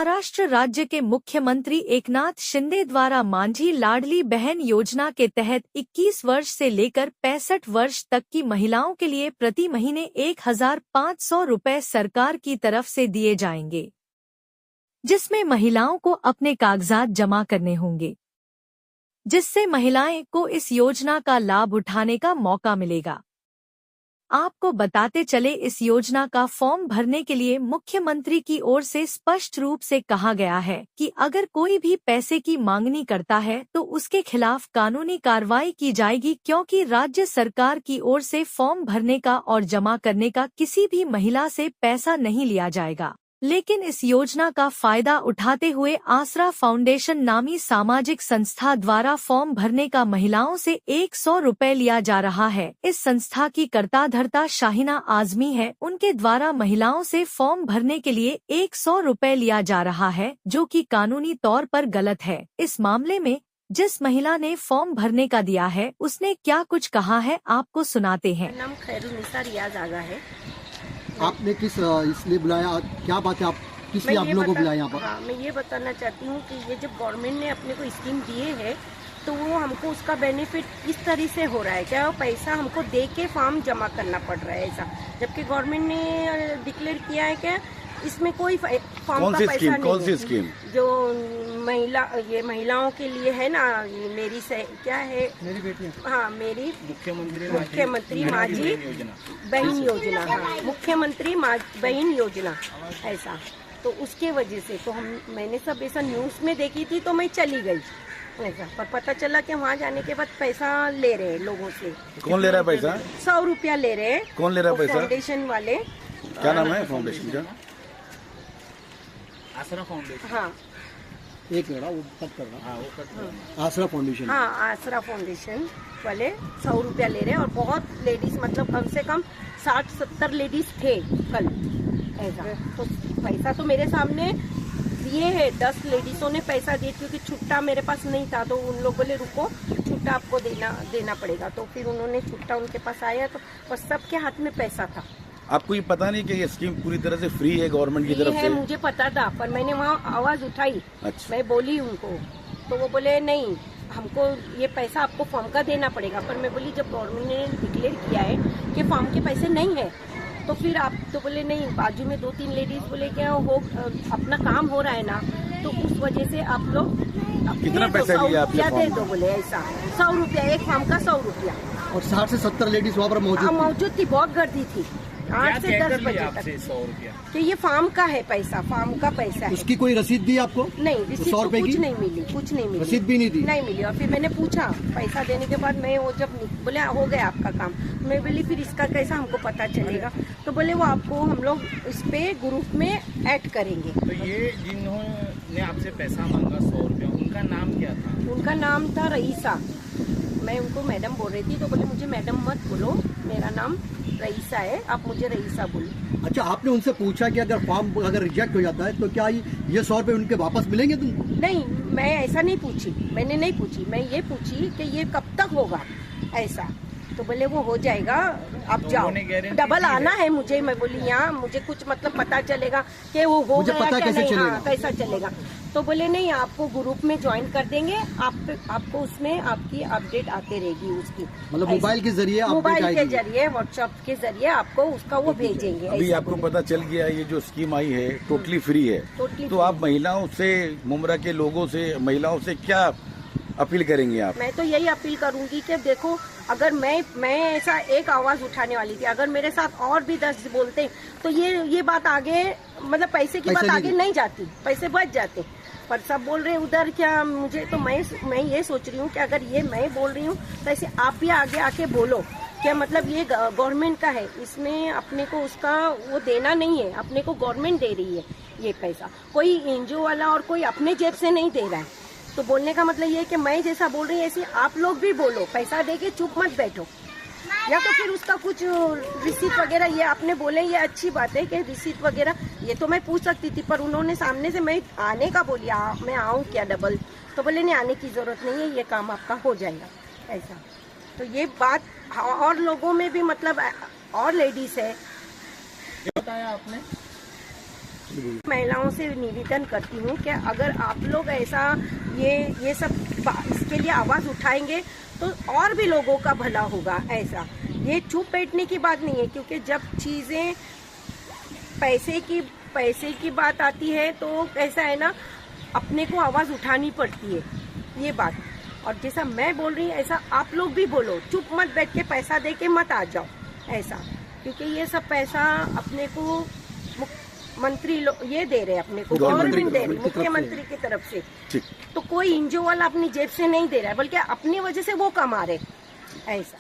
महाराष्ट्र राज्य के मुख्यमंत्री एकनाथ शिंदे द्वारा माझी लाडली बहन योजना के तहत 21 वर्ष से लेकर 65 वर्ष तक की महिलाओं के लिए प्रति महीने 1,500 रुपए सरकार की तरफ से दिए जाएंगे, जिसमें महिलाओं को अपने कागजात जमा करने होंगे, जिससे महिलाएं को इस योजना का लाभ उठाने का मौका मिलेगा। आपको बताते चले, इस योजना का फॉर्म भरने के लिए मुख्यमंत्री की ओर से स्पष्ट रूप से कहा गया है कि अगर कोई भी पैसे की मांगनी करता है तो उसके खिलाफ कानूनी कार्रवाई की जाएगी, क्योंकि राज्य सरकार की ओर से फॉर्म भरने का और जमा करने का किसी भी महिला से पैसा नहीं लिया जाएगा। लेकिन इस योजना का फायदा उठाते हुए आसरा फाउंडेशन नामी सामाजिक संस्था द्वारा फॉर्म भरने का महिलाओं से 100 रुपए लिया जा रहा है। इस संस्था की कर्ताधर्ता शाहिना आजमी है। उनके द्वारा महिलाओं से फॉर्म भरने के लिए 100 रुपए लिया जा रहा है, जो कि कानूनी तौर पर गलत है। इस मामले में जिस महिला ने फॉर्म भरने का दिया है, उसने क्या कुछ कहा है, आपको सुनाते हैं। नाम खैरुनिसा रियाज आगा है। आपने किस इसलिए बुलाया, क्या बात है, आप किस लिए आप लोगों को बुलाया यहाँ पर? हाँ, मैं ये बताना चाहती हूँ कि ये जब गवर्नमेंट ने अपने को स्कीम दिए है तो वो हमको उसका बेनिफिट किस तरह से हो रहा है, क्या वो पैसा हमको दे के फॉर्म जमा करना पड़ रहा है ऐसा, जबकि गवर्नमेंट ने डिक्लेयर किया है कि इसमें कोई फॉर्म का पैसा नहीं। कौन सी स्कीम? जो महिलाओं के लिए है ना, मेरी क्या है, मेरी बेटी, हाँ मेरी मुख्यमंत्री माझी बहन योजना, हाँ मुख्यमंत्री बहन योजना ऐसा। तो उसके वजह से तो मैंने सब ऐसा न्यूज़ में देखी थी तो मैं चली गई ऐसा, पर पता चला कि वहाँ जाने के बाद पैसा ले रहे हैं लोगों से। कौन ले रहा है पैसा? 100 रुपया ले रहे हैं। कौन ले रहा है पैसा? फाउंडेशन वाले। क्या नाम है फाउंडेशन का? आसरा फाउंडेशन। हाँ एक मिनट, वो कट कर रहा। आसरा फाउंडेशन। हाँ, आसरा फाउंडेशन वाले 100 रुपया ले रहे हैं और बहुत लेडीज, मतलब कम से कम 60-70 लेडीज थे कल ऐसा। तो पैसा तो मेरे सामने दिए है, 10 लेडीजों ने पैसा दिए, क्योंकि छुट्टा मेरे पास नहीं था तो उन लोगों बोले रुको छुट्टा आपको देना पड़ेगा। तो फिर उन्होंने छुट्टा उनके पास आया तो बस सबके हाथ में पैसा था। आपको ये पता नहीं कि ये स्कीम पूरी तरह से फ्री है गवर्नमेंट की तरफ से? मुझे पता था, पर मैंने वहाँ आवाज उठाई। अच्छा। मैं बोली उनको तो वो बोले नहीं, हमको ये पैसा आपको फॉर्म का देना पड़ेगा। पर मैं बोली जब गवर्नमेंट ने डिक्लेयर किया है कि फॉर्म के पैसे नहीं है तो फिर आप, तो बोले नहीं, बाजू में 2-3 लेडीज बोले क्या हो अपना काम हो रहा है ना, तो उस वजह से आप लोग कितना पैसा लिया आपने? दे दो बोले ऐसा, 100 रुपया एक फॉर्म का, 100 रुपया। और 60 से 70 लेडीज वहाँ पर मौजूद थी, बहुत गर्दी थी। 8 से 10 बजे तक। 100 रुपया कि ये फार्म का है पैसा, फार्म का पैसा है। उसकी कोई रसीद दी आपको? नहीं, रसीद तो कुछ नहीं मिली, कुछ नहीं मिली, रसीद भी नहीं दी? नहीं मिली। और फिर मैंने पूछा पैसा देने के बाद, मैं वो जब बोले हो गया आपका काम, मैं बोली फिर इसका कैसा हमको पता चलेगा? तो बोले वो आपको हम लोग इस पे ग्रुप में ऐड करेंगे। तो ये जिन्होंने आपसे पैसा मांगा 100 रुपया, उनका नाम क्या था? उनका नाम था रईसा। मैं उनको मैडम बोल रही थी तो बोले मुझे मैडम मत बोलो, मेरा नाम रईसा है, आप मुझे रईसा बोलो। अच्छा, आपने उनसे पूछा कि अगर फॉर्म अगर रिजेक्ट हो जाता है तो क्या ये 100 रुपए उनके वापस मिलेंगे तुमको? नहीं, मैं ऐसा नहीं पूछी, मैंने नहीं पूछी। मैं ये पूछी कि ये कब तक होगा ऐसा, तो बोले वो हो जाएगा, आप जाओ, डबल आना है मुझे। मैं बोली यहाँ मुझे कुछ मतलब पता चलेगा कि वो हो गया पता क्या कैसे नहीं, चलेगा? हाँ, कैसा चलेगा? तो बोले नहीं, आपको ग्रुप में ज्वाइन कर देंगे, आपको उसमें आपकी अपडेट आते रहेगी उसकी, मतलब मोबाइल के जरिए? मोबाइल के जरिए, व्हाट्सएप के जरिए आपको उसका वो भेजेंगे। अभी आपको पता चल गया ये जो स्कीम आई है टोटली फ्री है, तो आप महिलाओं से, मुमरा के लोगों से, महिलाओं से क्या अपील करेंगे आप? मैं तो यही अपील करूंगी कि देखो, अगर मैं ऐसा एक आवाज उठाने वाली थी, अगर मेरे साथ और भी 10 बोलते तो ये बात आगे, मतलब पैसे की बात आगे नहीं जाती, पैसे बच जाते। पर सब बोल रहे हैं उधर क्या, मुझे तो मैं ये सोच रही हूँ कि अगर ये मैं बोल रही हूँ तो ऐसे आप भी आगे आके बोलो, क्या मतलब ये गवर्नमेंट का है, इसमें अपने को उसका वो देना नहीं है, अपने को गवर्नमेंट दे रही है ये पैसा, कोई एनजीओ वाला और कोई अपने जेब से नहीं दे रहा है। तो बोलने का मतलब ये है कि मैं जैसा बोल रही हूँ ऐसे आप लोग भी बोलो, पैसा दे के चुप मत बैठो। या तो फिर उसका कुछ रिसीट वगैरह, ये आपने बोले ये अच्छी बात है कि रिसीट वगैरह ये तो मैं पूछ सकती थी, पर उन्होंने सामने से मैं आने का बोली, मैं आऊँ क्या डबल, तो बोले नहीं आने की जरूरत नहीं है, ये काम आपका हो जाएगा ऐसा। तो ये बात और लोगों में भी, मतलब और लेडीज है। बताया आपने महिलाओं से निवेदन करती हूँ कि अगर आप लोग ऐसा ये सब इसके लिए आवाज उठाएंगे तो और भी लोगों का भला होगा। ऐसा ये चुप बैठने की बात नहीं है, क्योंकि जब चीजें पैसे की बात आती है तो ऐसा है ना, अपने को आवाज उठानी पड़ती है ये बात। और जैसा मैं बोल रही हूँ ऐसा आप लोग भी बोलो, चुप मत बैठ के पैसा दे के मत आ जाओ ऐसा, क्योंकि ये सब पैसा अपने को मंत्री ये दे रहे अपने को, गवर्नमेंट दे रही, मुख्यमंत्री की तरफ से। तो कोई एनजीओ वाला अपनी जेब से नहीं दे रहा है, बल्कि अपनी वजह से वो कमा रहे ऐसा।